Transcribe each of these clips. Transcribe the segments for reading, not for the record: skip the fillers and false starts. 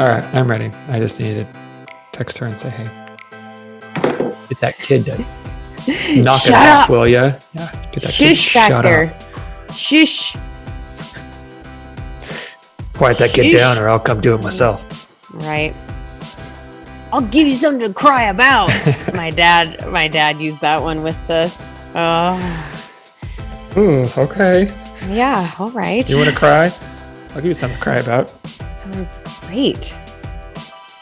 All right, I'm ready. I just need to text her and say, hey, get that kid to knock it off, will ya? Yeah, get that kid to shut up. Shush. Quiet that kid down or I'll come do it myself. Right. I'll give you something to cry about. My dad used that one with this. Ooh, okay. Yeah, all right. You want to cry? I'll give you something to cry about. Sounds great.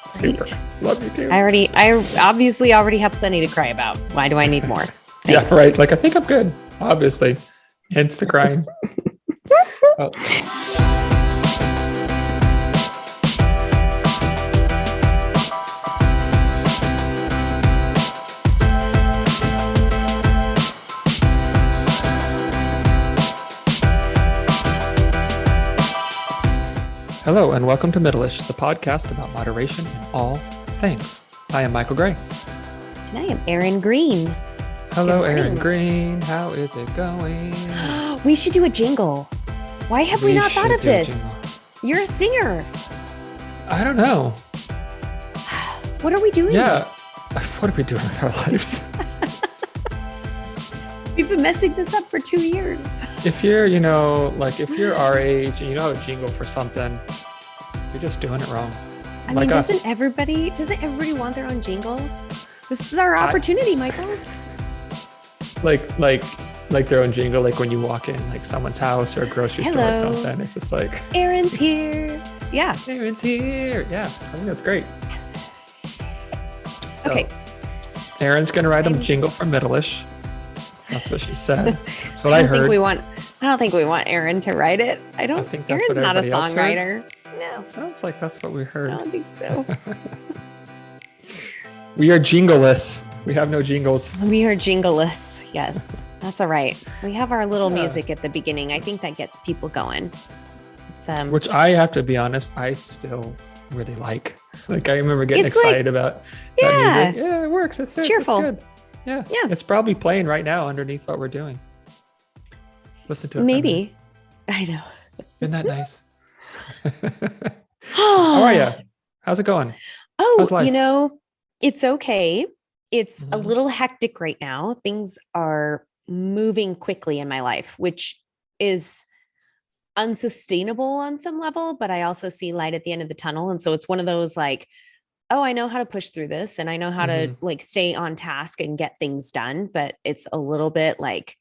Super. Love you too. I obviously already have plenty to cry about. Why do I need more? Yeah, right. Like, I think I'm good, obviously. Hence the crying. Oh. Hello, and welcome to Middleish, the podcast about moderation in all things. I am Michael Gray. And I am Erin Green. Hello, Erin Green. How is it going? We should do a jingle. Why have we not thought of this? You're a singer. I don't know. What are we doing? Yeah. What are we doing with our lives? We've been messing this up for 2 years. If you're, if you're our age and you know how to jingle for something, you're just doing it wrong. I mean, doesn't everybody want their own jingle? This is our opportunity, Michael. Like their own jingle, like when you walk in like someone's house or a grocery store or something. It's just like, Erin's here. Yeah. Erin's here. Yeah. I think that's great. So, okay. Erin's going to write a jingle for Middleish. That's what she said. That's what I heard. I don't think we want Erin to write it. I think that's Erin's not a songwriter. No. Sounds like that's what we heard. I don't think so. We are jingleless. We have no jingles. We are jingleless. Yes, that's all right. We have our little music at the beginning. I think that gets people going. Which I have to be honest, I still really like. Like I remember getting excited about that music. Yeah, it works. It's cheerful. It's good. Yeah. It's probably playing right now underneath what we're doing. Listen to it. Maybe. I know. Isn't that nice? How are you? How's it going? It's okay. It's a little hectic right now. Things are moving quickly in my life, which is unsustainable on some level, but I also see light at the end of the tunnel. And so it's one of those like, oh, I know how to push through this and I know how to like stay on task and get things done, but it's a little bit like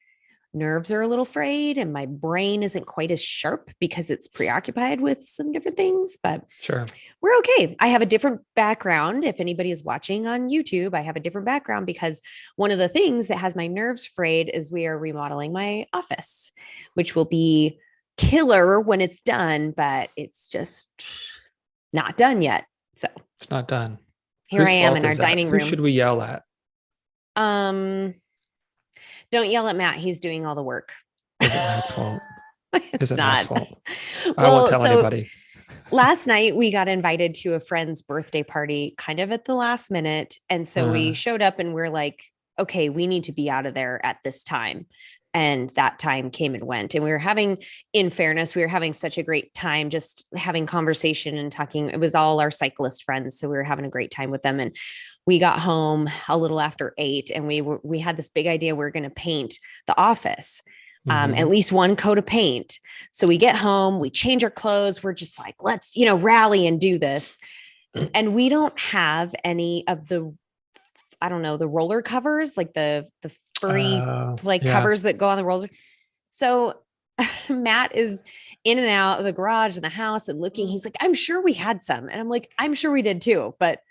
nerves are a little frayed and my brain isn't quite as sharp because it's preoccupied with some different things, but sure, we're okay. I have a different background. If anybody is watching on YouTube, I have a different background because one of the things that has my nerves frayed is we are remodeling my office, which will be killer when it's done, but it's just not done yet. So it's not done. Here I am in our dining room. Who should we yell at? Don't yell at Matt. He's doing all the work. Is it Matt's fault? It's not Matt's fault? I won't tell anybody. Last night we got invited to a friend's birthday party kind of at the last minute. And so we showed up and we're like, okay, we need to be out of there at this time. And that time came and went. And in fairness, we were having such a great time, just having conversation and talking. It was all our cyclist friends. So we were having a great time with them. And we got home a little after 8 and we had this big idea. We were going to paint the office, at least one coat of paint. So we get home, we change our clothes. We're just like, let's, rally and do this. And we don't have any of the roller covers, like the furry covers that go on the rollers. So Matt is in and out of the garage and the house and looking, he's like, I'm sure we had some. And I'm like, I'm sure we did too, but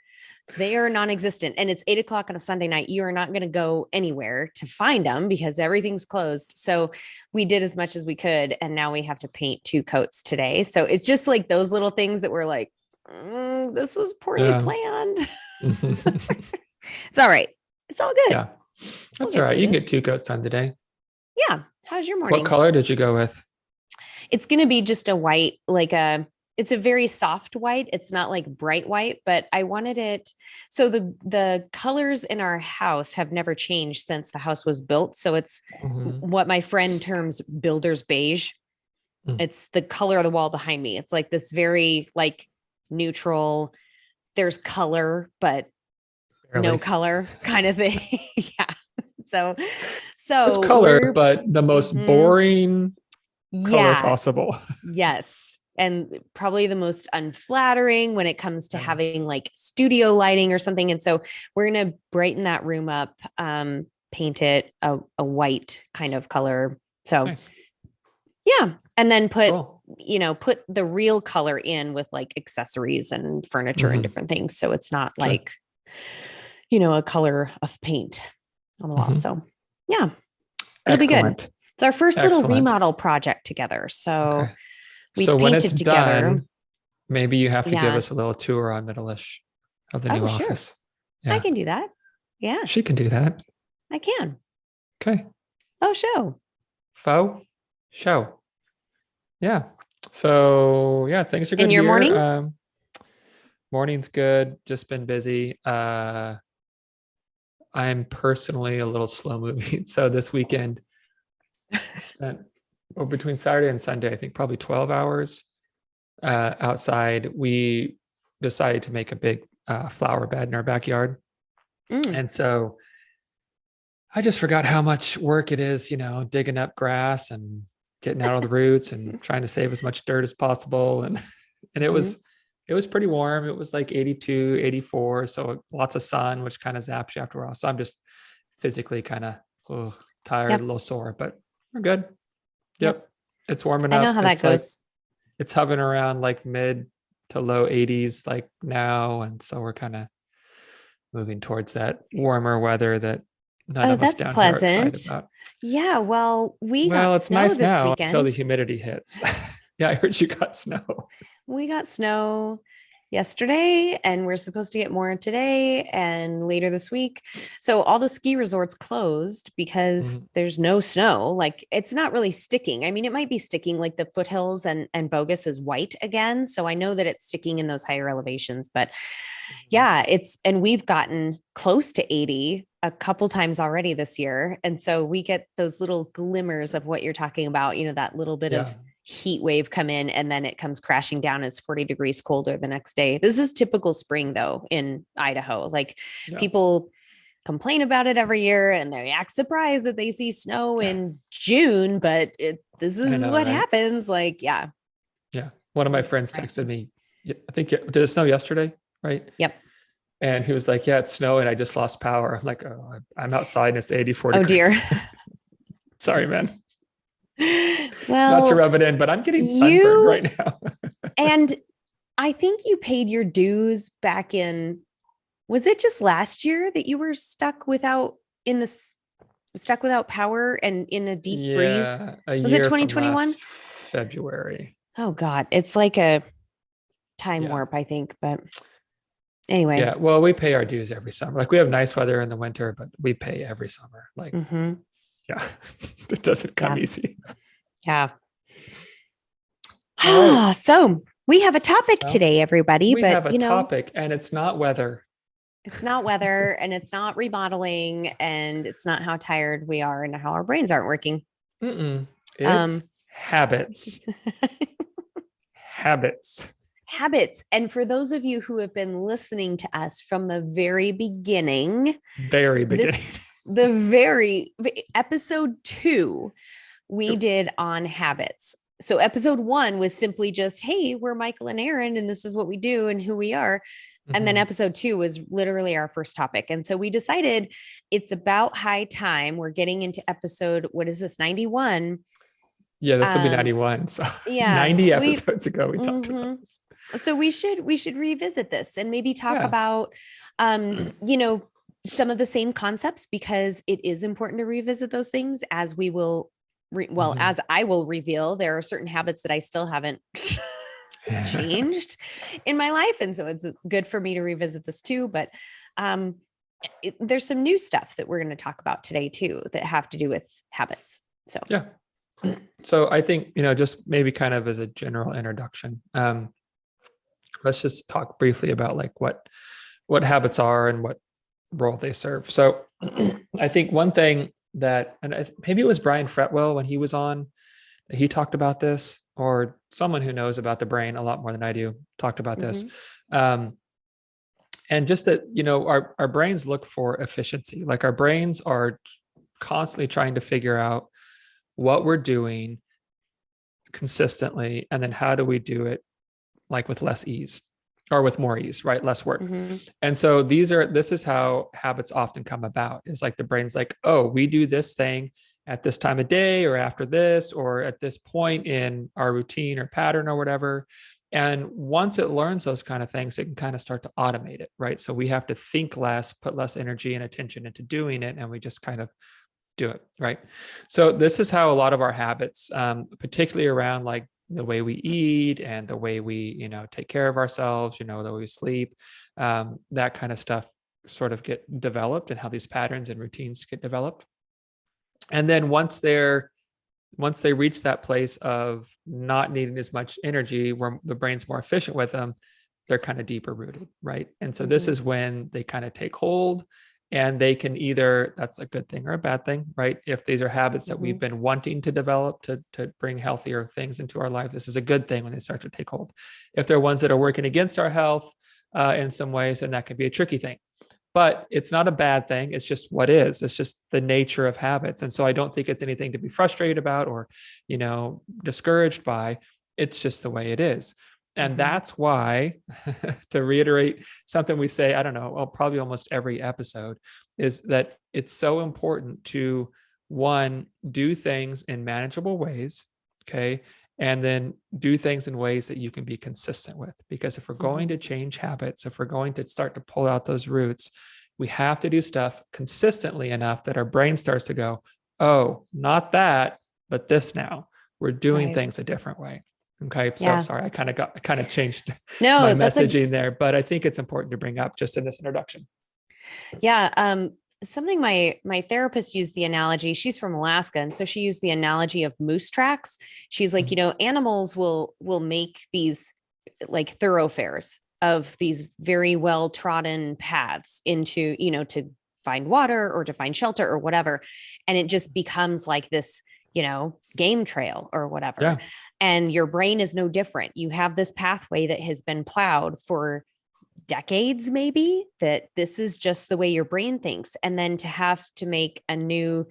they are non-existent. And it's 8:00 on a Sunday night. You are not going to go anywhere to find them because everything's closed. So we did as much as we could. And now we have to paint 2 coats today. So it's just like those little things that we're like, this was poorly planned. It's all right. It's all good. Yeah. That's all right. You can get 2 coats done today. Yeah. How's your morning? What color did you go with? It's going to be just a white, it's a very soft white. It's not like bright white, but I wanted it. So the colors in our house have never changed since the house was built. So it's what my friend terms builder's beige. It's the color of the wall behind me. It's like this very neutral. There's color, but barely. No color kind of thing. Yeah. So there's color, but the most boring color possible. Yes. And probably the most unflattering when it comes to having like studio lighting or something. And so we're going to brighten that room up, paint it a white kind of color. So nice. Yeah. And then put the real color in with like accessories and furniture and different things. So it's not like, a color of paint on the wall. So yeah, it'll be good. It's our first little remodel project together. So we painted when it's together. Done, maybe you have to give us a little tour on Middleish of the new office. Yeah. I can do that. Yeah. She can do that. I can. Okay. Show. Yeah. So things are good. In your morning? Morning's good. Just been busy. I'm personally a little slow moving. So this weekend spent between Saturday and Sunday, I think probably 12 hours outside. We decided to make a big flower bed in our backyard. And so I just forgot how much work it is, digging up grass and getting out of the roots and trying to save as much dirt as possible. And it was pretty warm. It was like 82, 84. So lots of sun, which kind of zaps you after a while. So I'm just physically kind of tired, a little sore, but we're good. Yep. It's warm enough. I know how that goes. It's hovering around like mid to low 80s like now. And so we're kind of moving towards that warmer weather that none of us down here are excited about. Yeah. Well, got it's snow nice this now weekend. Until the humidity hits. Yeah, I heard you got snow. We got snow yesterday and we're supposed to get more today and later this week. So all the ski resorts closed because there's no snow. Like it's not really sticking. I mean, it might be sticking like the foothills and Bogus is white again. So I know that it's sticking in those higher elevations, but and we've gotten close to 80 a couple times already this year. And so we get those little glimmers of what you're talking about, that little bit of heat wave come in and then it comes crashing down. It's 40 degrees colder the next day. This is typical spring though in Idaho. Like people complain about it every year and they act surprised that they see snow in June, but this is what happens. Like, yeah. One of my friends texted me, I think, did it snow yesterday? Right. Yep. And he was like, it's snowing. I just lost power. I'm like, I'm outside and it's 84 degrees. Oh dear. Sorry, man. Well, not to rub it in, but I'm getting sunburned right now. And I think you paid your dues back in, was it just last year that you were stuck without power and in a deep freeze? Was it 2021? February. Oh God. It's like a time warp, I think, but anyway. Yeah. Well, we pay our dues every summer. Like we have nice weather in the winter, but we pay every summer. Like, it doesn't come easy. Yeah. Right. So we have a topic today, everybody. We have a topic and it's not weather. It's not weather and it's not remodeling and it's not how tired we are and how our brains aren't working. It's habits. Habits. And for those of you who have been listening to us from the very beginning, episode 2, we did on habits. So episode 1 was simply just, hey, we're Michael and Aaron, and this is what we do and who we are. And then episode 2 was literally our first topic. And so we decided it's about high time. We're getting into episode, what is this, 91? Yeah, this will be 91. So 90 episodes ago, we talked about this. So we should revisit this and maybe talk about, some of the same concepts, because it is important to revisit those things as we will, as I will reveal, there are certain habits that I still haven't changed in my life. And so it's good for me to revisit this too. But there's some new stuff that we're going to talk about today too, that have to do with habits. So, So I think, just maybe kind of as a general introduction, let's just talk briefly about like what habits are and what role they serve. So I think one thing that, and maybe it was Brian Fretwell when he was on, he talked about this. or someone who knows about the brain a lot more than I do talked about this. And just that, our brains look for efficiency. Like our brains are constantly trying to figure out what we're doing consistently, and then how do we do it like with less ease or with more ease, right? Less work. And so this is how habits often come about. Is like the brain's like, oh, we do this thing at this time of day, or after this, or at this point in our routine or pattern or whatever. And once it learns those kind of things, it can kind of start to automate it, right? So we have to think less, put less energy and attention into doing it, and we just kind of do it, right? So this is how a lot of our habits, particularly around like the way we eat and the way we, take care of ourselves, the way we sleep, that kind of stuff sort of get developed, and how these patterns and routines get developed. And then once they reach that place of not needing as much energy, where the brain's more efficient with them, they're kind of deeper rooted, right? And so this is when they kind of take hold, and they can either, that's a good thing or a bad thing, right? If these are habits that we've been wanting to develop to bring healthier things into our life, this is a good thing when they start to take hold. If they're ones that are working against our health in some ways, then that can be a tricky thing. But it's not a bad thing. It's just what is. It's just the nature of habits. And so I don't think it's anything to be frustrated about or, discouraged by. It's just the way it is. And that's why, to reiterate something we say, I don't know, well, probably almost every episode, is that it's so important to, one, do things in manageable ways, okay? And then do things in ways that you can be consistent with. Because if we're going to change habits, if we're going to start to pull out those roots, we have to do stuff consistently enough that our brain starts to go, oh, not that, but this now. We're doing things a different way. Okay. So sorry, I kind of changed my messaging there, but I think it's important to bring up just in this introduction. Yeah. Something my therapist used the analogy, she's from Alaska. And so she used the analogy of moose tracks. She's like, animals will make these like thoroughfares of these very well trodden paths into, to find water or to find shelter or whatever. And it just becomes like this, game trail or whatever. Yeah. And your brain is no different. You have this pathway that has been plowed for decades, maybe, that this is just the way your brain thinks. And then to have to make a new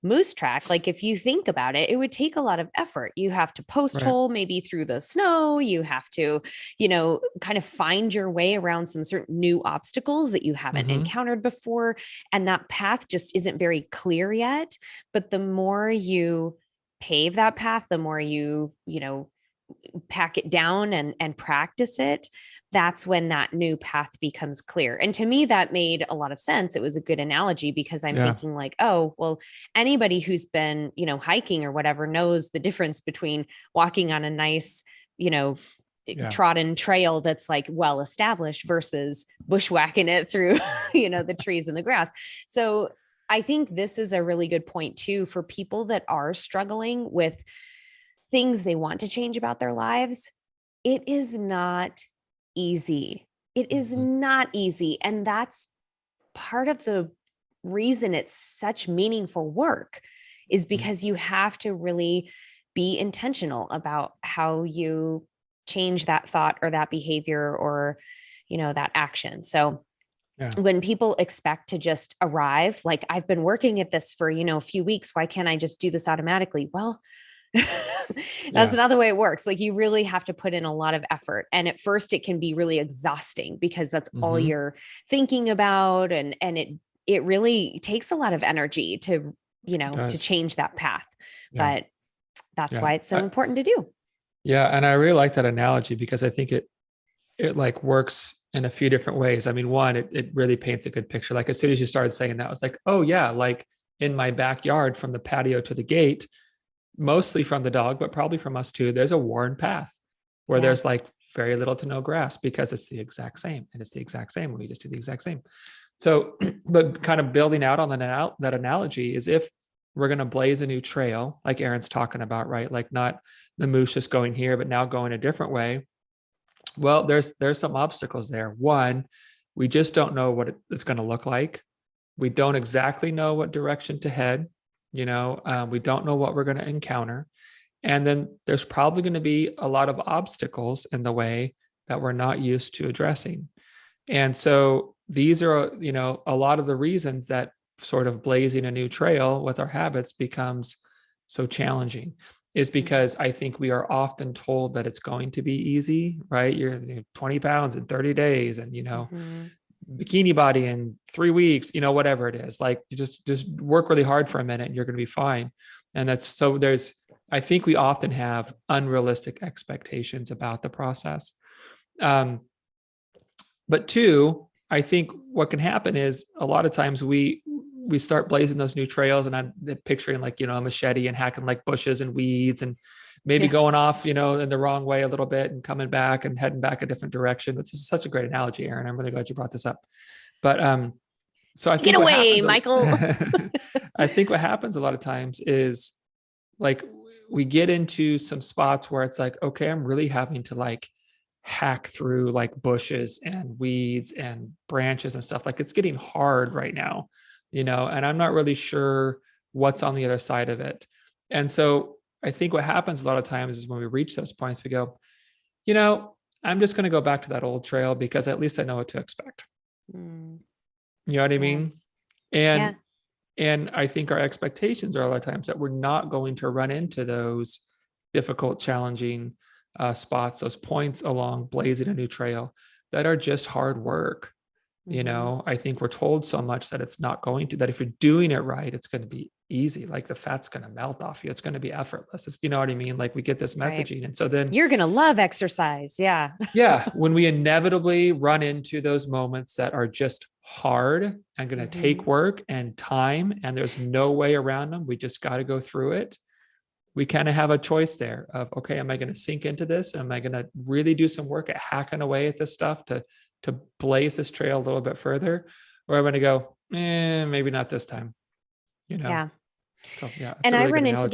moose track, like if you think about it, it would take a lot of effort. You have to post hole maybe through the snow. You have to, kind of find your way around some certain new obstacles that you haven't encountered before. And that path just isn't very clear yet. But the more you pave that path, the more you pack it down and practice it, that's when that new path becomes clear. And to me, that made a lot of sense. It was a good analogy because I'm thinking like, oh, well, anybody who's been, hiking or whatever knows the difference between walking on a nice, trodden trail that's like well established versus bushwhacking it through, the trees and the grass. So I think this is a really good point too, for people that are struggling with things they want to change about their lives. It is not easy. It is not easy. And that's part of the reason it's such meaningful work, is because you have to really be intentional about how you change that thought or that behavior or, that action. So when people expect to just arrive, like I've been working at this for, a few weeks, why can't I just do this automatically? Well, that's not the way it works. Like you really have to put in a lot of effort. And at first it can be really exhausting because that's all you're thinking about. And it really takes a lot to to change that path. But that's why it's so important to do. Yeah. And I really like that analogy because I think it like works in a few different ways. I mean, one, it really paints a good picture. Like as soon as you started saying that, I was like, oh yeah, like in my backyard from the patio to the gate, mostly from the dog, but probably from us too, there's a worn path where there's like very little to no grass because it's the exact same. And it's the exact same. We just do the exact same. So, but kind of building out on that analogy is if we're going to blaze a new trail, like Aaron's talking about, right? Like not the moose just going here, but now going a different way. Well, there's some obstacles there. One, we just don't know what it's going to look like. We don't exactly know what direction to head. We don't know what we're going to encounter. And then there's probably going to be a lot of obstacles in the way that we're not used to addressing. And so these are, a lot of the reasons that sort of blazing a new trail with our habits becomes so challenging is because I think we are often told that it's going to be easy, right? You're 20 pounds in 30 days and, bikini body in 3 weeks, whatever it is, like you just work really hard for a minute and you're going to be fine. And I think we often have unrealistic expectations about the process. But two, I think what can happen is a lot of times we start blazing those new trails, and I'm picturing like, a machete and hacking like bushes and weeds and maybe going off, in the wrong way a little bit and coming back and heading back a different direction. Which is such a great analogy, Erin. I'm really glad you brought this up. But so I think get away, Michael. I think what happens a lot of times is like we get into some spots where it's like, okay, I'm really having to like hack through like bushes and weeds and branches and stuff. Like it's getting hard right now, and I'm not really sure what's on the other side of it. And so I think what happens a lot of times is when we reach those points, we go, I'm just going to go back to that old trail because at least I know what to expect. You know what I mean? And I think our expectations are a lot of times that we're not going to run into those difficult, challenging spots, those points along blazing a new trail that are just hard work. I think we're told so much that it's not going to, that if you're doing it right, it's going to be easy. Like the fat's going to melt off you. It's going to be effortless. It's, you know what I mean? Like we get this messaging. Right. And so then you're going to love exercise. Yeah. Yeah. When we inevitably run into those moments that are just hard and going to take work and time, and there's no way around them, we just got to go through it. We kind of have a choice there of, okay, am I going to sink into this? Am I going to really do some work at hacking away at this stuff to blaze this trail a little bit further? Or I'm going to go, maybe not this time, Yeah. So yeah. And I run into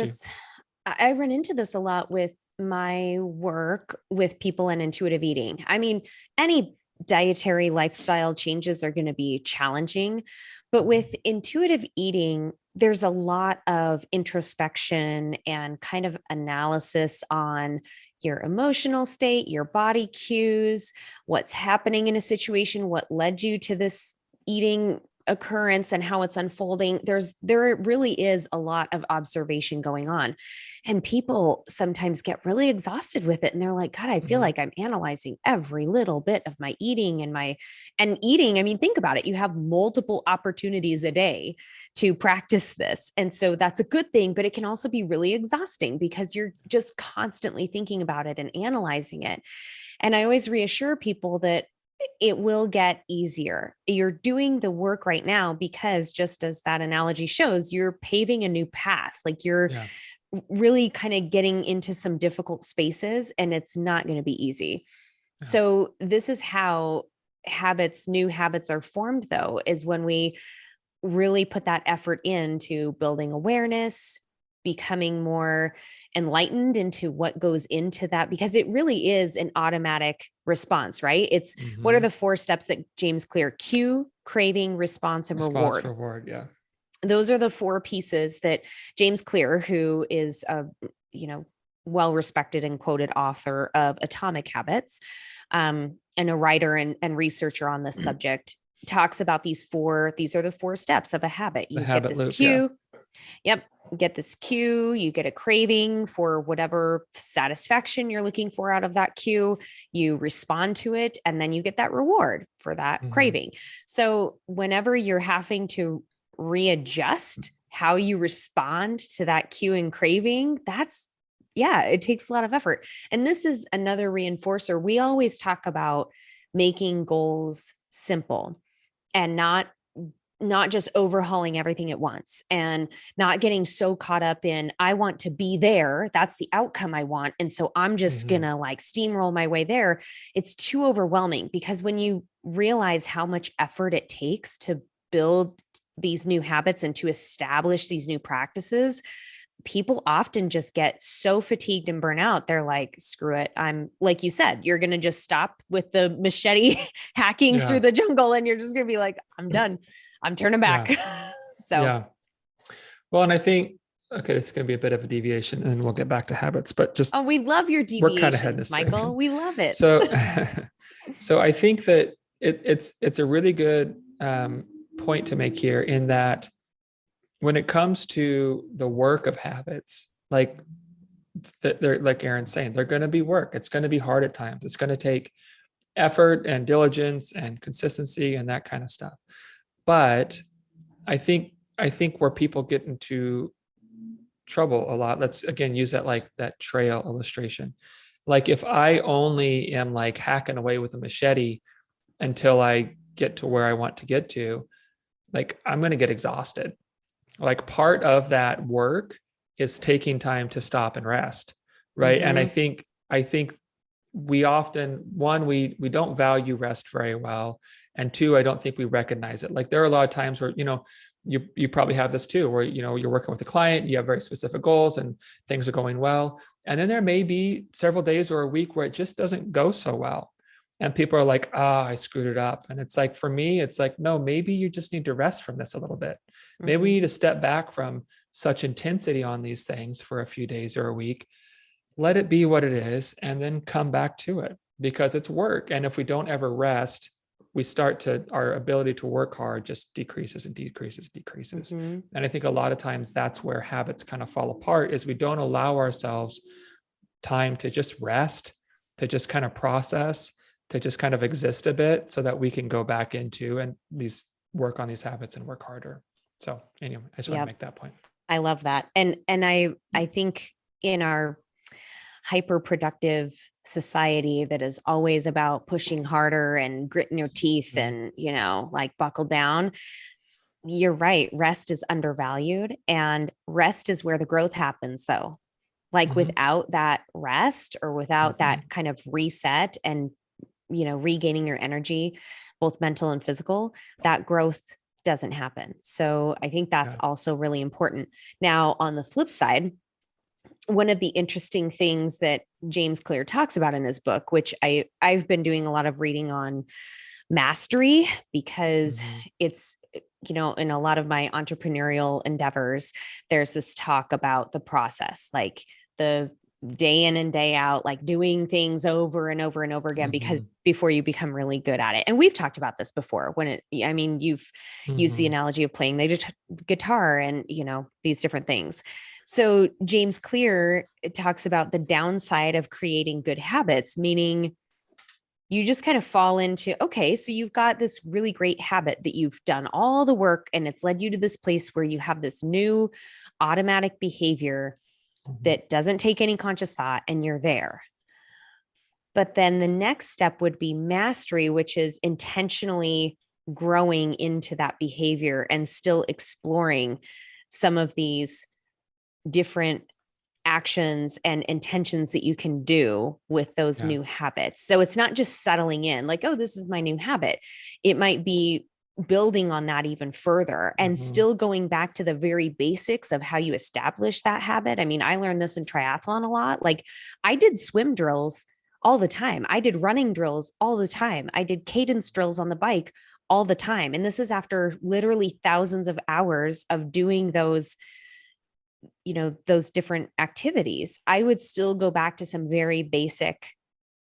this a lot with my work with people in intuitive eating. I mean, any dietary lifestyle changes are going to be challenging, but with intuitive eating, there's a lot of introspection and kind of analysis on your emotional state, your body cues, what's happening in a situation, what led you to this eating occurrence and how it's unfolding. There really is a lot of observation going on, and people sometimes get really exhausted with it. And they're like, God, I feel like I'm analyzing every little bit of my eating and eating. I mean, think about it. You have multiple opportunities a day to practice this. And so that's a good thing, but it can also be really exhausting because you're just constantly thinking about it and analyzing it. And I always reassure people that it will get easier. You're doing the work right now because, just as that analogy shows, you're paving a new path. Like you're really kind of getting into some difficult spaces, and it's not going to be easy. Yeah. So this is how new habits are formed, though, is when we really put that effort into building awareness, becoming more enlightened into what goes into that, because it really is an automatic response, right? It's what are the 4 steps that James Clear: cue, craving, response, and reward. Yeah. Those are the 4 pieces that James Clear, who is a, well-respected and quoted author of Atomic Habits, and a writer and researcher on this subject, talks about these are the 4 steps of a habit. You get this cue. Yep. Get this cue, you get a craving for whatever satisfaction you're looking for out of that cue, you respond to it, and then you get that reward for that craving. So whenever you're having to readjust how you respond to that cue and craving, it takes a lot of effort. And this is another reinforcer. We always talk about making goals simple and not just overhauling everything at once, and not getting so caught up in, I want to be there. That's the outcome I want. And so I'm just going to like steamroll my way there. It's too overwhelming, because when you realize how much effort it takes to build these new habits and to establish these new practices, people often just get so fatigued and burn out. They're like, screw it. I'm, like you said, you're going to just stop with the machete hacking through the jungle, and you're just going to be like, I'm done. I'm turning back. Well, and I think okay, this is going to be a bit of a deviation and we'll get back to habits, but just, we love your deviations, we're kind of heading this Michael. We love it. So, so I think that it's a really good point to make here, in that when it comes to the work of habits, like they're, like Erin's saying, they're going to be work. It's going to be hard at times. It's going to take effort and diligence and consistency and that kind of stuff. But I think where people get into trouble a lot, let's again use that, like that trail illustration. Like if I only am like hacking away with a machete until I get to where I want to get to, like I'm going to get exhausted. Like part of that work is taking time to stop and rest, right? Mm-hmm. And I think we often, one, we don't value rest very well, and two, I don't think we recognize it. Like there are a lot of times where, you probably have this too, where, you're working with a client, you have very specific goals and things are going well. And then there may be several days or a week where it just doesn't go so well. And people are like, I screwed it up. And it's like, for me, it's like, no, maybe you just need to rest from this a little bit. Maybe we need to step back from such intensity on these things for a few days or a week, let it be what it is, and then come back to it, because it's work. And if we don't ever rest, our ability to work hard just decreases and decreases. Mm-hmm. And I think a lot of times that's where habits kind of fall apart, is we don't allow ourselves time to just rest, to just kind of process, to just kind of exist a bit, so that we can go back into and work on these habits and work harder. So anyway, I just want to make that point. I love that. And I think in our hyper productive society that is always about pushing harder and gritting your teeth and, like buckle down, you're right. Rest is undervalued, and rest is where the growth happens though. Like without that rest, or without that kind of reset and, regaining your energy, both mental and physical, that growth doesn't happen. So I think that's also really important. Now, on the flip side, one of the interesting things that James Clear talks about in his book, which I've been doing a lot of reading on mastery, because it's, in a lot of my entrepreneurial endeavors, there's this talk about the process, like the day in and day out, like doing things over and over and over again, because before you become really good at it. And we've talked about this before you've used the analogy of playing the guitar and, these different things. So James Clear talks about the downside of creating good habits, meaning you just kind of fall into, okay, so you've got this really great habit that you've done all the work, and it's led you to this place where you have this new automatic behavior that doesn't take any conscious thought, and you're there. But then the next step would be mastery, which is intentionally growing into that behavior and still exploring some of these different actions and intentions that you can do with those new habits. So it's not just settling in like, oh, this is my new habit. It might be building on that even further and still going back to the very basics of how you establish that habit. I mean, I learned this in triathlon a lot. Like I did swim drills all the time. I did running drills all the time. I did cadence drills on the bike all the time. And this is after literally thousands of hours of doing those different activities. I would still go back to some very basic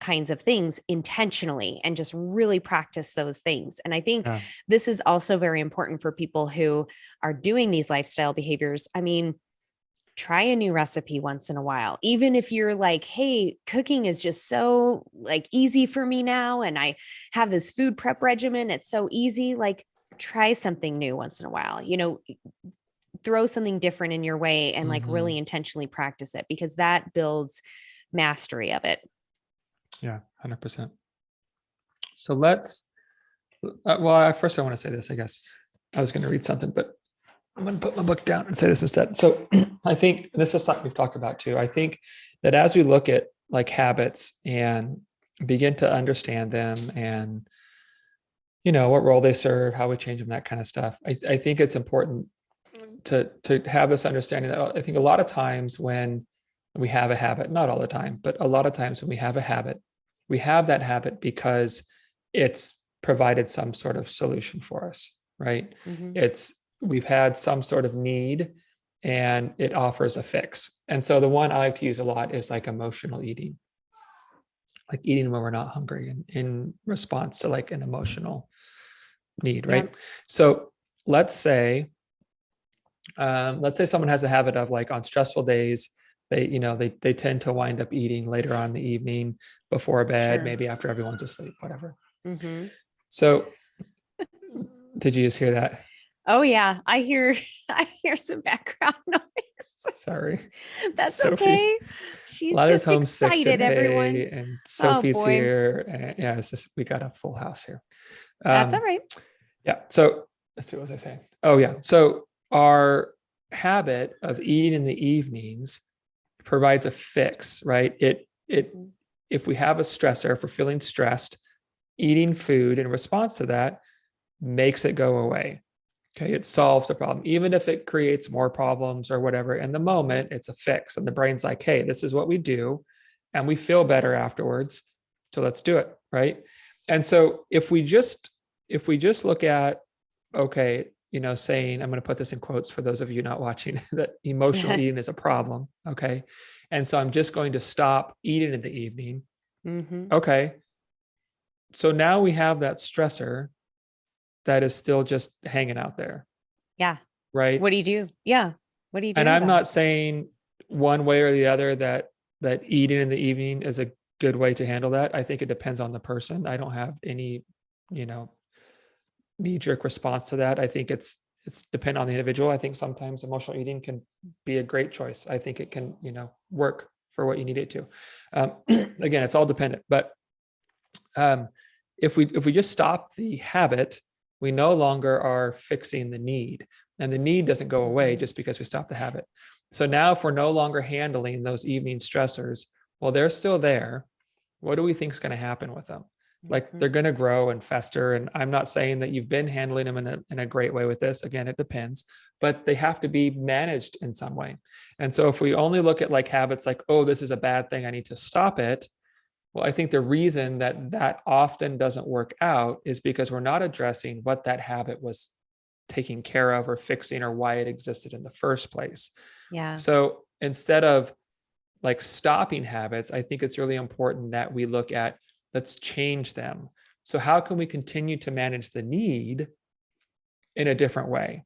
kinds of things intentionally and just really practice those things. And I think this is also very important for people who are doing these lifestyle behaviors. I mean, try a new recipe once in a while, even if you're like, hey, cooking is just so like easy for me now. And I have this food prep regimen. It's so easy. Like try something new once in a while, throw something different in your way and like really intentionally practice it, because that builds mastery of it. Yeah, 100%. So let's, first I want to say this, I guess I was going to read something, but I'm going to put my book down and say this instead. So I think this is something we've talked about too. I think that as we look at like habits and begin to understand them and, what role they serve, how we change them, that kind of stuff, I think it's important to have this understanding that I think a lot of times when we have a habit, not all the time, but a lot of times when we have a habit, we have that habit because it's provided some sort of solution for us, right? We've had some sort of need, and it offers a fix. And so the one I like to use a lot is like emotional eating, like eating when we're not hungry in response to like an emotional need, right? Yep. So let's say someone has a habit of like on stressful days, they tend to wind up eating later on in the evening before bed, maybe after everyone's asleep, whatever. Mm-hmm. So did you just hear that? Oh yeah. I hear some background noise. Sorry. That's Sophie. Okay. She's just excited, everyone. And Sophie's here. And yeah, it's just, we got a full house here. That's all right. Yeah. So let's see, what was I saying? Oh yeah. So our habit of eating in the evenings provides a fix, right? If we have a stressor, if we're feeling stressed, eating food in response to that makes it go away. Okay, it solves the problem, even if it creates more problems or whatever. In the moment, it's a fix, and the brain's like, "Hey, this is what we do, and we feel better afterwards. So let's do it." Right? And so if we just look at, okay, saying, I'm going to put this in quotes for those of you not watching, that emotional eating is a problem. Okay, and so I'm just going to stop eating in the evening. Mm-hmm. Okay, so now we have that stressor that is still just hanging out there. Yeah. Right. What do you do? Yeah. What do you do? And I'm not saying one way or the other that eating in the evening is a good way to handle that. I think it depends on the person. I don't have any, knee-jerk response to that. I think it's depend on the individual. I think sometimes emotional eating can be a great choice. I think it can, work for what you need it to. Again, it's all dependent. But if we just stop the habit, we no longer are fixing the need, and the need doesn't go away just because we stop the habit. So now if we're no longer handling those evening stressors, well, they're still there. What do we think is going to happen with them? Like they're going to grow and fester. And I'm not saying that you've been handling them in a great way with this. Again, it depends, but they have to be managed in some way. And so if we only look at like habits like, oh, this is a bad thing, I need to stop it. Well, I think the reason that often doesn't work out is because we're not addressing what that habit was taking care of or fixing, or why it existed in the first place. Yeah. So instead of like stopping habits, I think it's really important that we look at, let's change them. So how can we continue to manage the need in a different way?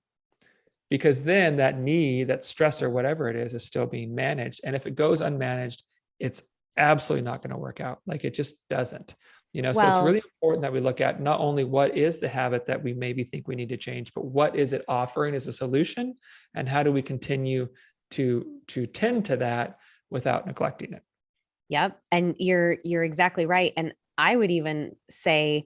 Because then that need, that stressor, whatever it is still being managed. And if it goes unmanaged, it's absolutely not going to work out. Like it just doesn't, so it's really important that we look at not only what is the habit that we maybe think we need to change, but what is it offering as a solution, and how do we continue to tend to that without neglecting it. Yep. And you're exactly right. And I would even say,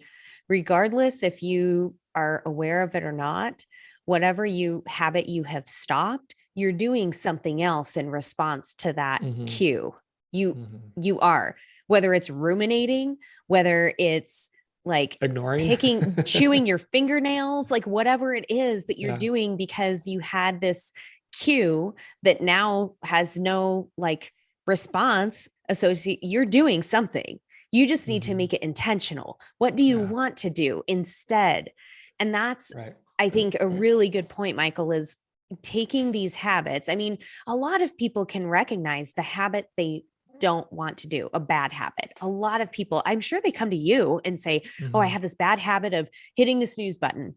regardless if you are aware of it or not, whatever habit you have stopped, you're doing something else in response to that cue. You are, whether it's ruminating, whether it's like ignoring, chewing your fingernails, like whatever it is that you're doing because you had this cue that now has no like response associated. You're doing something. You just need to make it intentional. What do you want to do instead? And that's, I think, a really good point, Michael, is taking these habits. I mean, a lot of people can recognize the habit they don't want to do, a bad habit. A lot of people, I'm sure they come to you and say, oh, I have this bad habit of hitting the snooze button.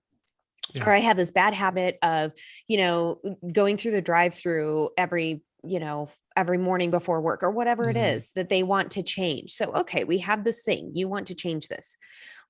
Or I have this bad habit of, going through the drive-through every morning before work, or whatever it is that they want to change. So, okay, we have this thing, you want to change this.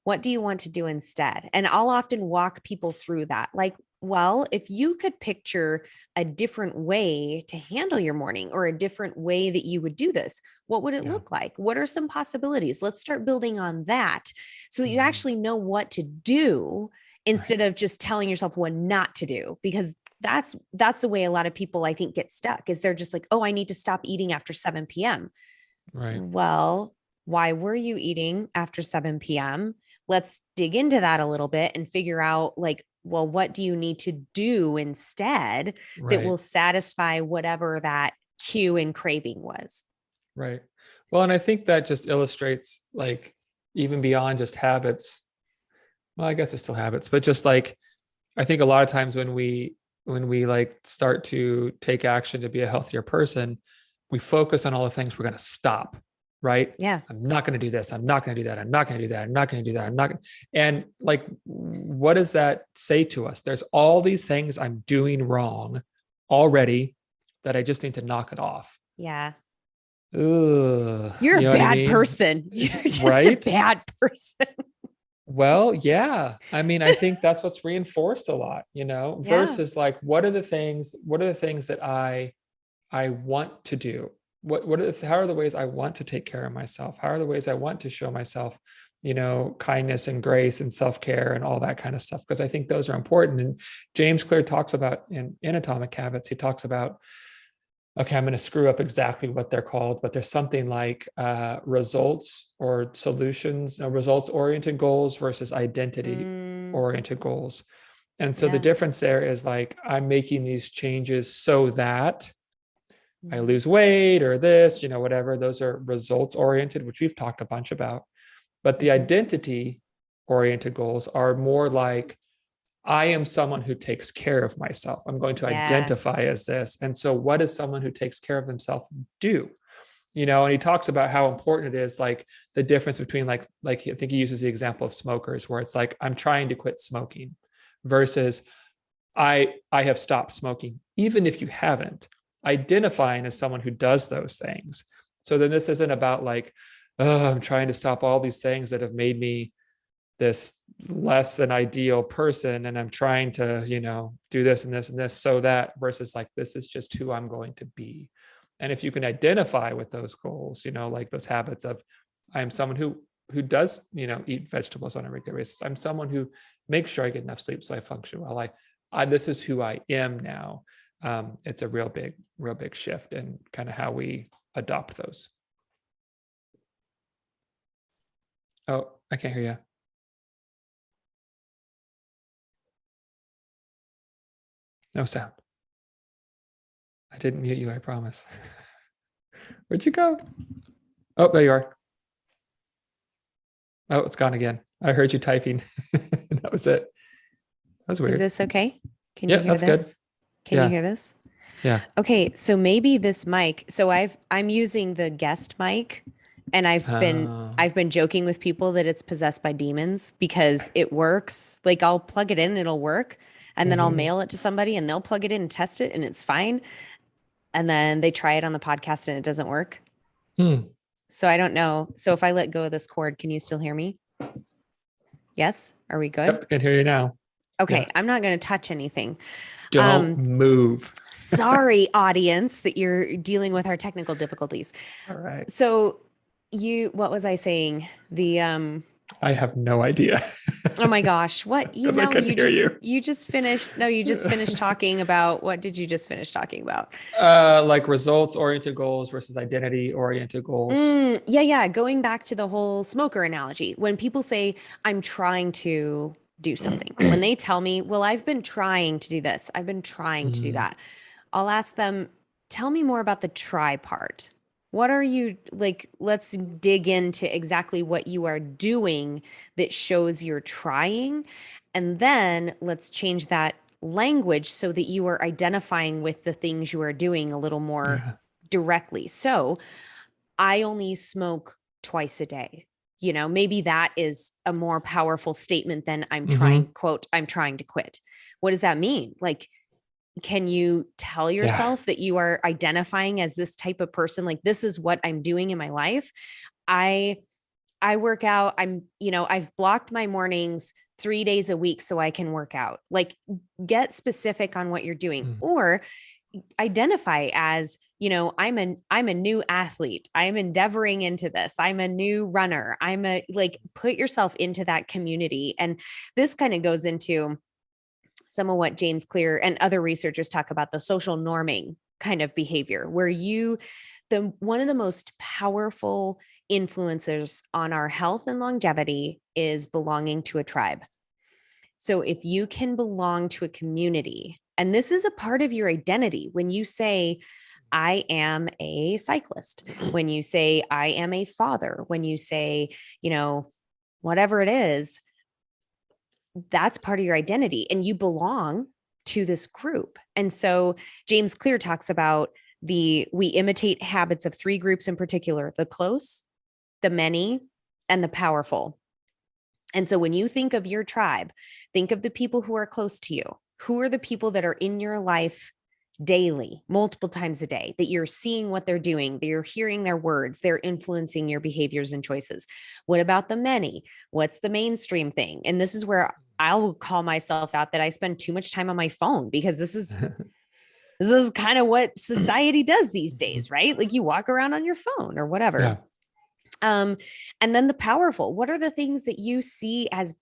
What do you want to do instead? And I'll often walk people through that. Like, well, if you could picture a different way to handle your morning, or a different way that you would do this, what would it look like? What are some possibilities? Let's start building on that so that you actually know what to do, instead of just telling yourself what not to do. Because that's the way a lot of people, I think, get stuck, is they're just like, oh, I need to stop eating after 7 p.m. Right. Well, why were you eating after 7 p.m.? Let's dig into that a little bit and figure out, like, well, what do you need to do instead that will satisfy whatever that cue and craving was? Right. Well, and I think that just illustrates, like, even beyond just habits. Well, I guess it's still habits, but just like, I think a lot of times when we when we like start to take action to be a healthier person, we focus on all the things we're going to stop, right? Yeah. I'm not going to do this. I'm not going to do that. I'm not going to do that. I'm not going to do that. I'm not. And like, what does that say to us? There's all these things I'm doing wrong already that I just need to knock it off. Yeah. Ugh, you're a bad person. You're just a bad person. Well, yeah. I mean, I think that's what's reinforced a lot, versus like, what are the things that I want to do? How are the ways I want to take care of myself? How are the ways I want to show myself, kindness and grace and self-care and all that kind of stuff? Because I think those are important. And James Clear talks about in Atomic Habits, he talks about, okay, I'm going to screw up exactly what they're called, but there's something like results or solutions, results-oriented goals versus identity-oriented goals. And so the difference there is like, I'm making these changes so that I lose weight or this, whatever. Those are results-oriented, which we've talked a bunch about. But the identity-oriented goals are more like, I am someone who takes care of myself. I'm going to identify as this. And so what does someone who takes care of themselves do? And he talks about how important it is, like the difference between like I think he uses the example of smokers, where it's like, I'm trying to quit smoking versus I have stopped smoking. Even if you haven't, identifying as someone who does those things. So then this isn't about like, oh, I'm trying to stop all these things that have made me this less than ideal person, and I'm trying to do this and this and this so that, versus like, this is just who I'm going to be. And if you can identify with those goals, like those habits of, I'm someone who does eat vegetables on a regular basis, I'm someone who makes sure I get enough sleep so I function well, this is who I am now. It's a real big shift in kind of how we adopt those. Oh, I can't hear you. No sound. I didn't mute you, I promise. Where'd you go? Oh, there you are. Oh, it's gone again. I heard you typing. That was it. That was weird. Is this okay? Can you hear this? Good. Can you hear this? Yeah. Okay, so maybe this mic. So I'm using the guest mic, and I've been joking with people that it's possessed by demons because it works. Like, I'll plug it in, it'll work. And then I'll mail it to somebody and they'll plug it in and test it and it's fine. And then they try it on the podcast and it doesn't work. So I don't know. So if I let go of this cord, can you still hear me? Yes? Are we good? Yep, I can hear you now. Okay. Yeah. I'm not going to touch anything. Don't move. Sorry, audience, that you're dealing with our technical difficulties. All right. So what was I saying? I have no idea. Oh my gosh. What? You just finished talking about, what did you just finish talking about? Like results-oriented goals versus identity-oriented goals. Yeah. Going back to the whole smoker analogy, when people say, I'm trying to do something, when they tell me, well, I've been trying to do this, I've been trying to do that, I'll ask them, tell me more about the try part. What are you like? Let's dig into exactly what you are doing that shows you're trying. And then let's change that language so that you are identifying with the things you are doing a little more directly. So I only smoke twice a day. Maybe that is a more powerful statement than I'm trying, quote, I'm trying to quit. What does that mean? Like, can you tell yourself that you are identifying as this type of person? Like, this is what I'm doing in my life. I work out. I've blocked my mornings 3 days a week so I can work out. Like, get specific on what you're doing, or identify as, I'm a new athlete. I'm endeavoring into this. I'm a new runner. Put yourself into that community. And this kind of goes into some of what James Clear and other researchers talk about, the social norming kind of behavior, where one of the most powerful influencers on our health and longevity is belonging to a tribe. So if you can belong to a community, and this is a part of your identity, when you say, I am a cyclist, when you say, I am a father, when you say, whatever it is, that's part of your identity, and you belong to this group. And so James Clear talks about we imitate habits of three groups in particular: the close, the many, and the powerful. And so when you think of your tribe, think of the people who are close to you. Who are the people that are in your life daily, multiple times a day, that you're seeing what they're doing, that you're hearing their words, they're influencing your behaviors and choices? What about the many? What's the mainstream thing? And this is where I'll call myself out, that I spend too much time on my phone, because this is kind of what society does these days, right? Like you walk around on your phone or whatever. Yeah. And then the powerful. What are the things that you see as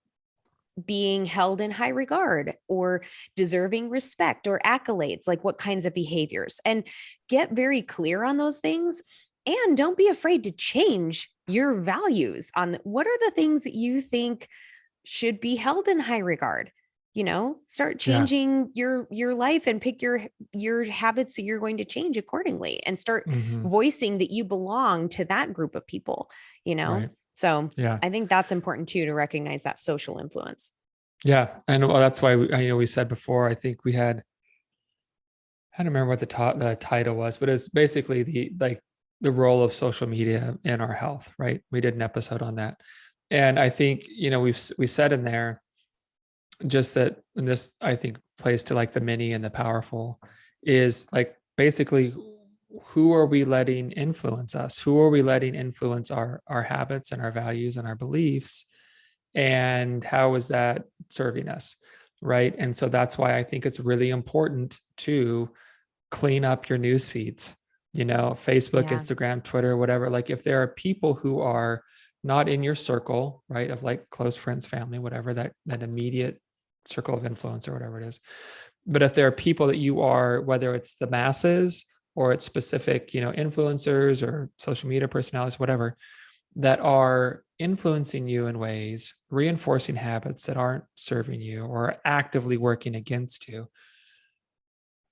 being held in high regard or deserving respect or accolades? Like what kinds of behaviors? And get very clear on those things. And don't be afraid to change your values on what are the things that you think should be held in high regard. Start changing your life and pick your habits that you're going to change accordingly, and start voicing that you belong to that group of people, Right. So I think that's important too, to recognize that social influence. Yeah. And well, that's why we said before, I think we had, I don't remember what the title was, but it's basically the role of social media in our health, right? We did an episode on that. And I think, we said in there just that, and this I think plays to like the many and the powerful, is like basically, who are we letting influence us? Who are we letting influence our habits and our values and our beliefs? And how is that serving us? Right. And so that's why I think it's really important to clean up your news feeds, Facebook, Instagram, Twitter, whatever. Like if there are people who are not in your circle, right, of like close friends, family, whatever, that immediate circle of influence or whatever it is. But if there are people that you are, whether it's the masses or it's specific, influencers or social media personalities, whatever, that are influencing you in ways, reinforcing habits that aren't serving you or actively working against you,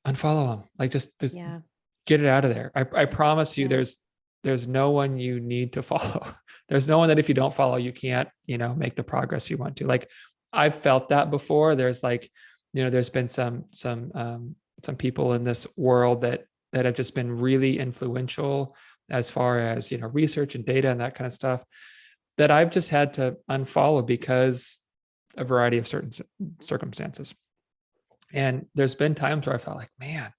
unfollow them. Like just get it out of there. I promise you, there's no one you need to follow. There's no one that if you don't follow, you can't, make the progress you want to. Like I've felt that before. There's like, there's been some people in this world that have just been really influential as far as, research and data and that kind of stuff, that I've just had to unfollow because a variety of certain circumstances. And there's been times where I felt like, man,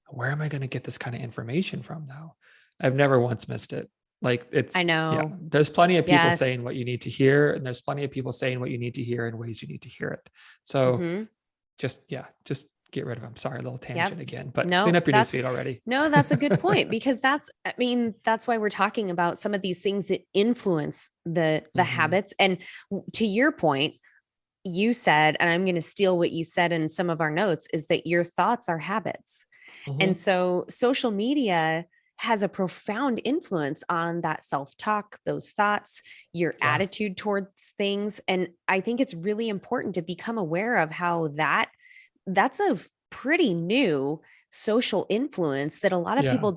where am I going to get this kind of information from though? I've never once missed it. Like I know. Yeah, there's plenty of people saying what you need to hear, and there's plenty of people saying what you need to hear in ways you need to hear it. So just get rid of them. Sorry, a little tangent again, but clean up your newsfeed already. No, that's a good point, because that's why we're talking about some of these things that influence the habits. And to your point, you said, and I'm going to steal what you said in some of our notes, is that your thoughts are habits. And so social media has a profound influence on that self-talk, those thoughts, your attitude towards things. And I think it's really important to become aware of how that's a pretty new social influence that a lot of people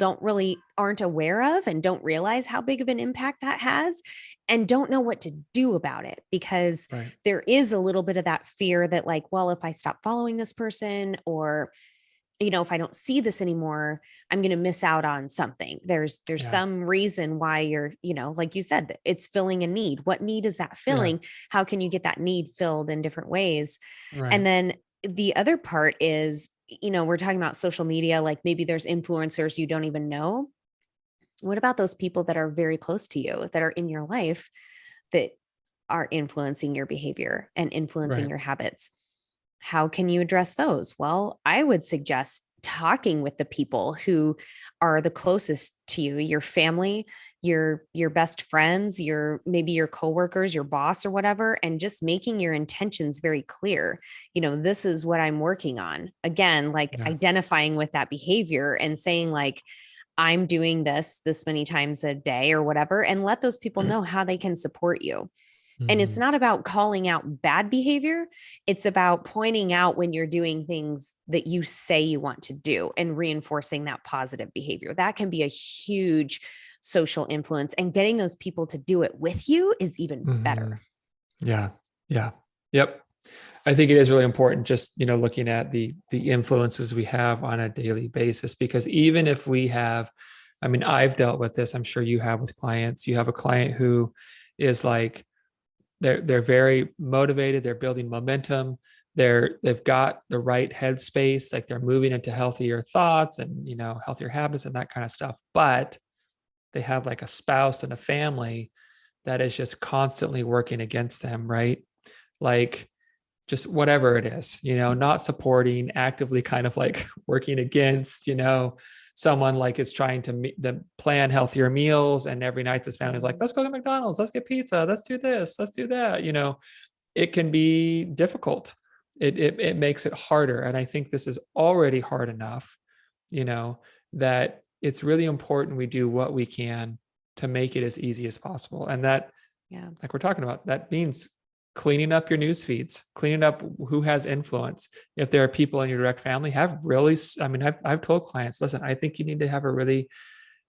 aren't aware of, and don't realize how big of an impact that has, and don't know what to do about it, because there is a little bit of that fear that like, well, if I stop following this person, or if I don't see this anymore, I'm going to miss out on something. There's some reason why you're, like you said, it's filling a need. What need is that filling? How can you get that need filled in different ways? And then the other part is, we're talking about social media, like maybe there's influencers you don't even know. What about those people that are very close to you, that are in your life, that are influencing your behavior and influencing your habits? How can you address those? Well, I would suggest talking with the people who are the closest to you, your family, your best friends, maybe your coworkers, your boss or whatever, and just making your intentions very clear. This is what I'm working on. Again, like identifying with that behavior and saying like, I'm doing this many times a day or whatever, and let those people know how they can support you. And it's not about calling out bad behavior. It's about pointing out when you're doing things that you say you want to do and reinforcing that positive behavior. That can be a huge social influence, and getting those people to do it with you is even better. Yeah. Yep. I think it is really important just, looking at the influences we have on a daily basis, because even if we have, I've dealt with this, I'm sure you have with clients. You have a client who is like, they're very motivated, they're building momentum, they've got the right headspace, like they're moving into healthier thoughts and, healthier habits and that kind of stuff. But they have like a spouse and a family that is just constantly working against them, right? Like, just whatever it is, not supporting, actively kind of like working against, someone like is trying to plan healthier meals. And every night this family is like, let's go to McDonald's, let's get pizza, let's do this, let's do that. It can be difficult. It makes it harder. And I think this is already hard enough, that it's really important we do what we can to make it as easy as possible. And that, like we're talking about, that means cleaning up your news feeds, cleaning up who has influence. If there are people in your direct family, I've told clients, listen, I think you need to have a really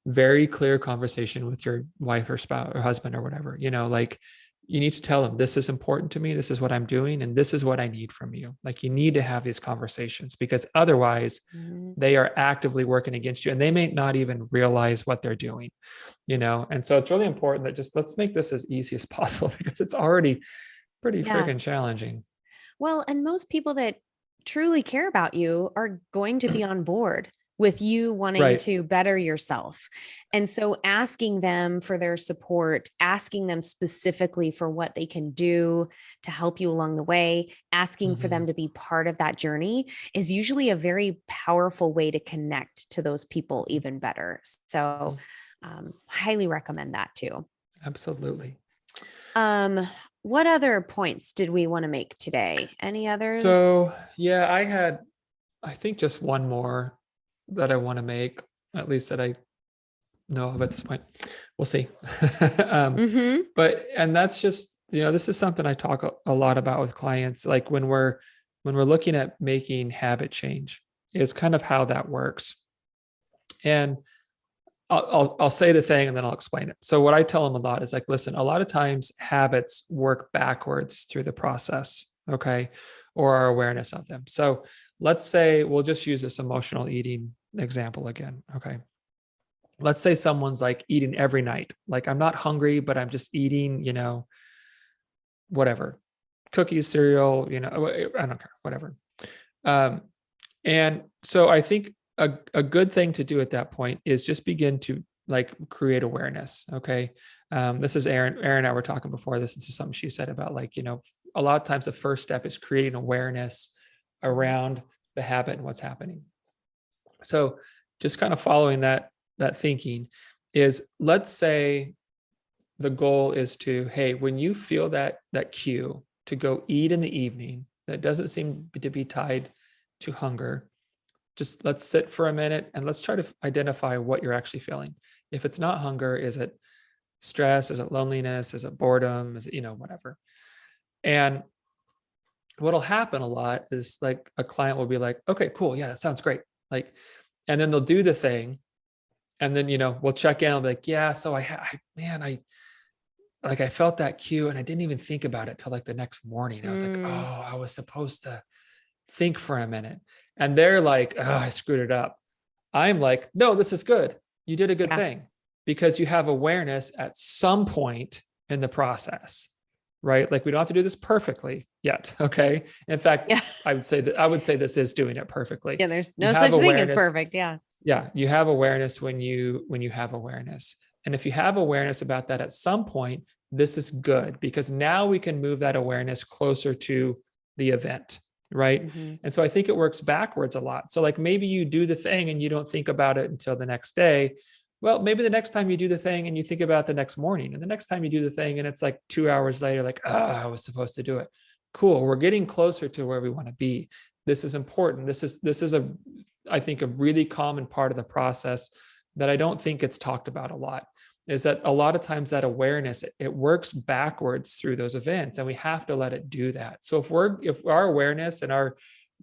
very clear conversation with your wife or spouse or husband or whatever, like you need to tell them, this is important to me, this is what I'm doing, and this is what I need from you. Like, you need to have these conversations, because otherwise they are actively working against you and they may not even realize what they're doing, And so it's really important that just let's make this as easy as possible, because it's already pretty freaking challenging. Well, and most people that truly care about you are going to be on board with you wanting to better yourself. And so asking them for their support, asking them specifically for what they can do to help you along the way, asking for them to be part of that journey is usually a very powerful way to connect to those people even better. So highly recommend that too. Absolutely. What other points did we want to make today? Any others? So I think just one more that I want to make, at least that I know of at this point. We'll see. And that's just, this is something I talk a lot about with clients. Like when we're looking at making habit change, is kind of how that works. And I'll say the thing and then I'll explain it. So what I tell them a lot is like, listen, a lot of times habits work backwards through the process, okay, or our awareness of them. So let's say we'll just use this emotional eating example again, okay? Let's say someone's like eating every night. Like, I'm not hungry, but I'm just eating, whatever, cookies, cereal, I don't care, whatever. And so I think a good thing to do at that point is just begin to like create awareness. Okay. This is Erin and I were talking before this. This is something she said about like, a lot of times the first step is creating awareness around the habit and what's happening. So just kind of following that thinking is, let's say the goal is to, hey, when you feel that cue to go eat in the evening, that doesn't seem to be tied to hunger, just let's sit for a minute and let's try to identify what you're actually feeling. If it's not hunger, is it stress? Is it loneliness? Is it boredom? Is it, whatever. And what'll happen a lot is like a client will be like, okay, cool. Yeah, that sounds great. Like, and then they'll do the thing. And then, we'll check in. I'll be like, yeah, so I felt that cue and I didn't even think about it till like the next morning. I was like, oh, I was supposed to think for a minute. And they're like, oh, I screwed it up. I'm like, no, this is good. You did a good thing, because you have awareness at some point in the process, right? Like, we don't have to do this perfectly yet. Okay. In fact, I would say this is doing it perfectly. Yeah. There's no such thing as perfect. Yeah. Yeah. You have awareness when you have awareness. And if you have awareness about that at some point, this is good, because now we can move that awareness closer to the event. Right. And so I think it works backwards a lot. So like, maybe you do the thing and you don't think about it until the next day. Well, maybe the next time you do the thing and you think about it the next morning, and the next time you do the thing and it's like 2 hours later, like, oh, I was supposed to do it. Cool. We're getting closer to where we want to be. This is important. This is I think a really common part of the process that I don't think it's talked about a lot, is that a lot of times that awareness, it works backwards through those events, and we have to let it do that. So if our awareness and our,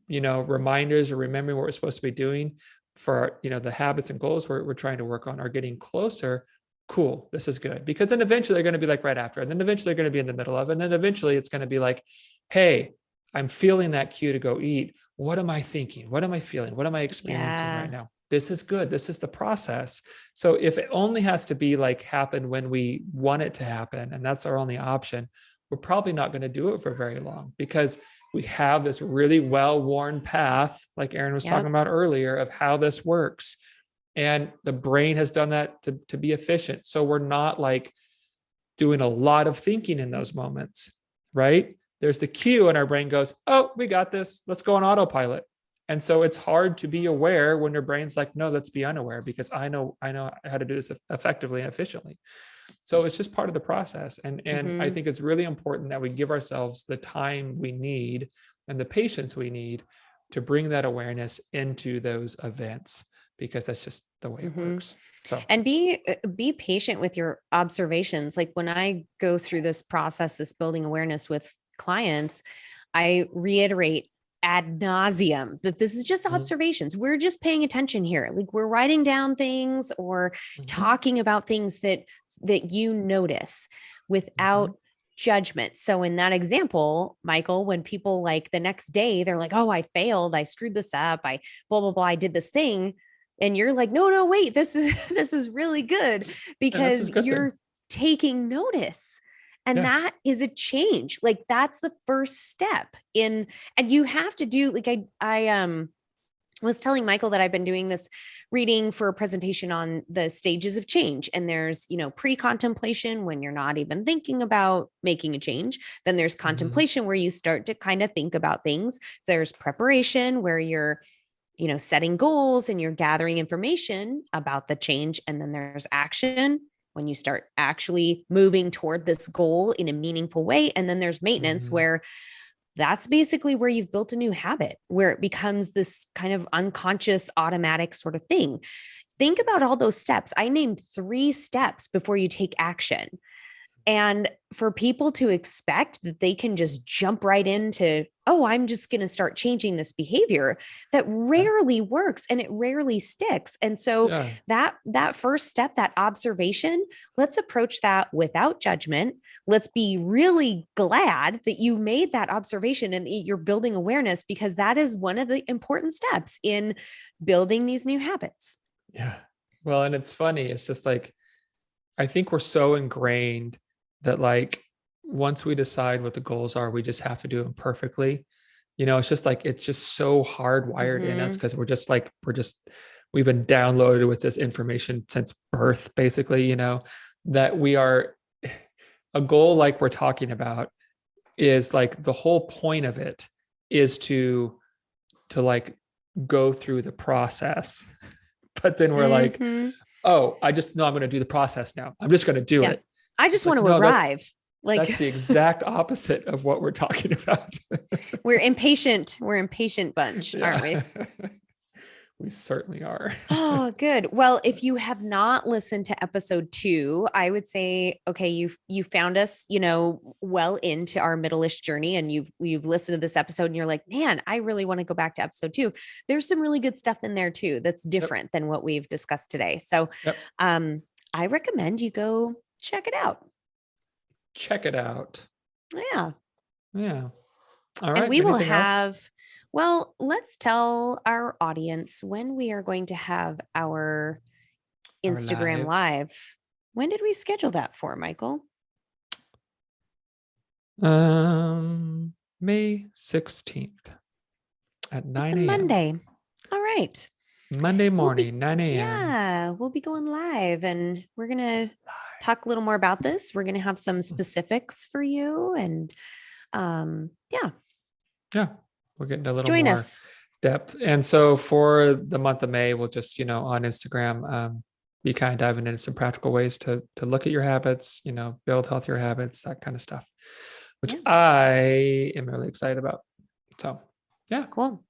reminders or remembering what we're supposed to be doing for, the habits and goals we're trying to work on are getting closer, cool, this is good. Because then eventually they're going to be like right after, and then eventually they're going to be in the middle of, and then eventually it's going to be like, hey, I'm feeling that cue to go eat. What am I thinking? What am I feeling? What am I experiencing right now? This is good. This is the process. So if it only has to be like happen when we want it to happen, and that's our only option, we're probably not going to do it for very long, because we have this really well-worn path, like Erin was talking about earlier, of how this works. And the brain has done that to be efficient. So we're not like doing a lot of thinking in those moments, right? There's the cue and our brain goes, oh, we got this. Let's go on autopilot. And so it's hard to be aware when your brain's like, no, let's be unaware, because I know how to do this effectively and efficiently. So it's just part of the process. And I think it's really important that we give ourselves the time we need and the patience we need to bring that awareness into those events, because that's just the way it works. So, and be patient with your observations. Like when I go through this process, this building awareness with clients, I reiterate ad nauseum that this is just observations. We're just paying attention here. Like we're writing down things or talking about things that you notice without judgment. So in that example, Michael, when people like the next day, they're like, oh, I failed. I screwed this up. I blah, blah, blah. I did this thing. And you're like, no, wait, this is really good, because you're taking notice. And that is a change. Like that's the first step in, and you have to do, like I was telling Michael that I've been doing this reading for a presentation on the stages of change. And there's, pre-contemplation, when you're not even thinking about making a change. Then there's contemplation, where you start to kind of think about things. There's preparation, where you're, setting goals and you're gathering information about the change. And then there's action, when you start actually moving toward this goal in a meaningful way. And then there's maintenance, where that's basically where you've built a new habit, where it becomes this kind of unconscious, automatic sort of thing. Think about all those steps. I named 3 steps before you take action. And for people to expect that they can just jump right into, oh, I'm just going to start changing this behavior, that rarely works and it rarely sticks. And so that first step, that observation, let's approach that without judgment. Let's be really glad that you made that observation and you're building awareness, because that is one of the important steps in building these new habits. Yeah. Well, and it's funny. It's just like, I think we're so ingrained that like, once we decide what the goals are, we just have to do them perfectly. It's just like, it's just so hardwired in us, because we've been downloaded with this information since birth, basically, that we are a goal like we're talking about is like, the whole point of it is to like go through the process. But then we're like, oh, I just know I'm going to do the process now. I'm just going to do it. I just want to arrive. That's the exact opposite of what we're talking about. We're impatient. We're impatient bunch, aren't we? We certainly are. Oh, good. Well, if you have not listened to episode 2, I would say, okay, you found us, well into our Middleish journey, and you've listened to this episode and you're like, man, I really want to go back to episode 2. There's some really good stuff in there too that's different than what we've discussed today. So I recommend you go check it out. Check it out. Yeah. All right. And we will have, well, let's tell our audience when we are going to have our Instagram live. When did we schedule that for, Michael? May 16th at 9 a.m. Monday. All right. Monday morning, 9 a.m. Yeah, we'll be going live, and we're going to talk a little more about this. We're going to have some specifics for you, and we'll get into a little more depth. And so for the month of May, we'll just, on Instagram, be kind of diving into some practical ways to look at your habits, build healthier habits, that kind of stuff, which I am really excited about. So, Cool.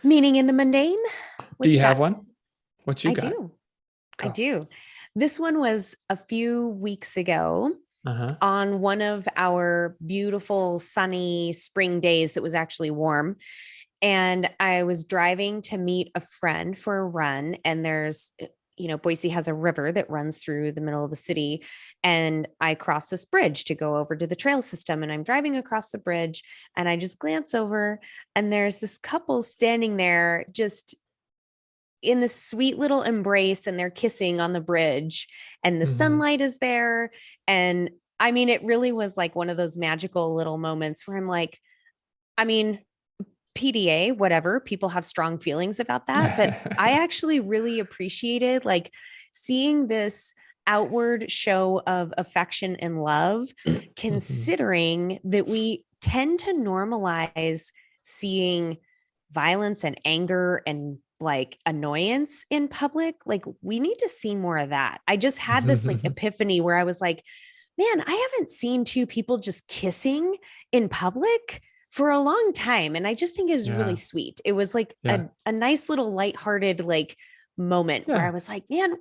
Meaning in the mundane. Do you have one? What you got? I do. This one was a few weeks ago on one of our beautiful sunny spring days that was actually warm. And I was driving to meet a friend for a run, and there's Boise has a river that runs through the middle of the city. And I cross this bridge to go over to the trail system. And I'm driving across the bridge and I just glance over and there's this couple standing there just in this sweet little embrace, and they're kissing on the bridge and the sunlight is there. And I mean, it really was like one of those magical little moments where I'm like, I mean, PDA, whatever, people have strong feelings about that. But I actually really appreciated like seeing this outward show of affection and love, considering that we tend to normalize seeing violence and anger and like annoyance in public. Like we need to see more of that. I just had this like epiphany where I was like, man, I haven't seen two people just kissing in public for a long time. And I just think it was really sweet. It was like a nice little lighthearted like moment where I was like, man,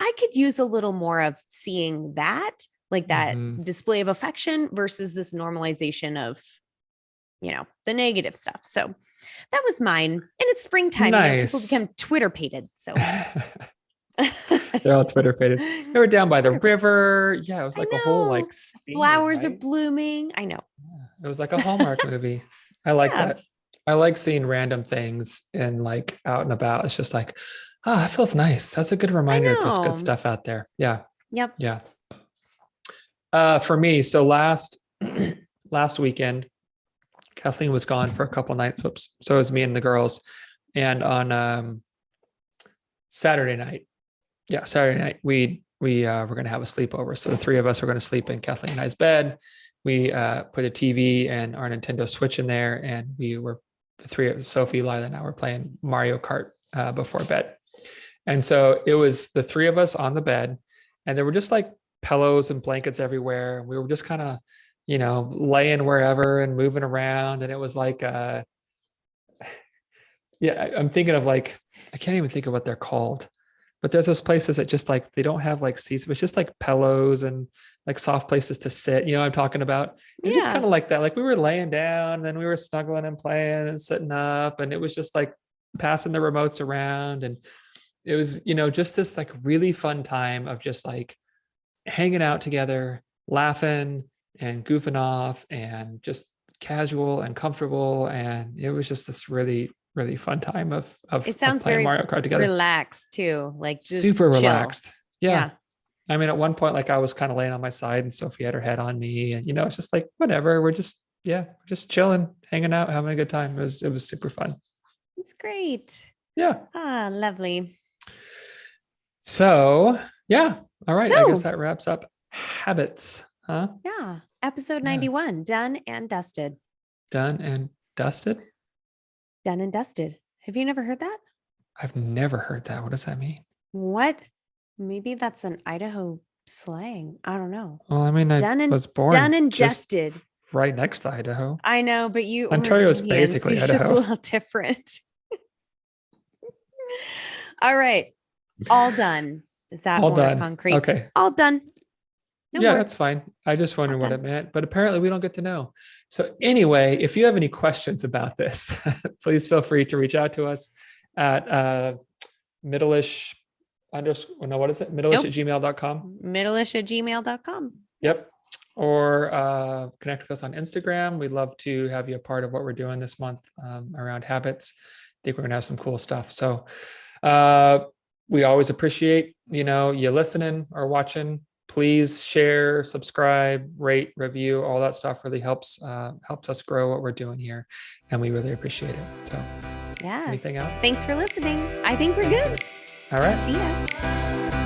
I could use a little more of seeing that, like that display of affection versus this normalization of, the negative stuff. So that was mine. And it's springtime. Nice. People become Twitter pated. So they're all Twitter faded. They were down by the river. Yeah, it was like a whole like scene, flowers are blooming. I know. Yeah, it was like a Hallmark movie. I like that. I like seeing random things and like out and about. It's just like, it feels nice. That's a good reminder there's good stuff out there. Yeah. Yep. Yeah. For me, so last weekend, Kathleen was gone for a couple nights. Whoops. So it was me and the girls. And on Saturday night, we were going to have a sleepover. So the three of us were going to sleep in Kathleen and I's bed. We put a TV and our Nintendo Switch in there, and we were the three of Sophie, Lila, and I were playing Mario Kart before bed. And so it was the three of us on the bed, and there were just like pillows and blankets everywhere. And we were just kind of, laying wherever and moving around. And it was like, I'm thinking of like, I can't even think of what they're called, but there's those places that just like, they don't have like seats, but it's just like pillows and like soft places to sit, what I'm talking about. And just kind of like that. Like we were laying down and then we were snuggling and playing and sitting up, and it was just like passing the remotes around. And it was, just this like really fun time of just like hanging out together, laughing and goofing off and just casual and comfortable. And it was just this really, really fun time of it sounds playing very Mario Kart together. Relaxed too, like just super chill. Relaxed. Yeah. I mean, at one point, like I was kind of laying on my side and Sophie had her head on me, and it's just like, whatever, we're just chilling, hanging out, having a good time. It was super fun. It's great. Yeah. Lovely. So yeah. All right. I guess that wraps up habits. Huh? Yeah. Episode 91, done and dusted. Done and dusted? Done and dusted. Have you never heard that? I've never heard that. What does that mean? What? Maybe that's an Idaho slang. I don't know. Well, I mean, was born done and dusted right next to Idaho. I know, but Ontario is basically Idaho. Just a little different. All right. All done. Is that all done? Concrete? Okay. All done. No more. That's fine. I just wondered what it meant, but apparently we don't get to know. So anyway, if you have any questions about this, please feel free to reach out to us at Middleish Middleish@gmail.com. Middleish@gmail.com. Yep. Or connect with us on Instagram. We'd love to have you a part of what we're doing this month around habits. I think we're going to have some cool stuff. So we always appreciate, you listening or watching. Please share, subscribe, rate, review. All that stuff really helps us grow what we're doing here, and we really appreciate it. So, anything else? Thanks for listening. I think we're good. All right. See ya.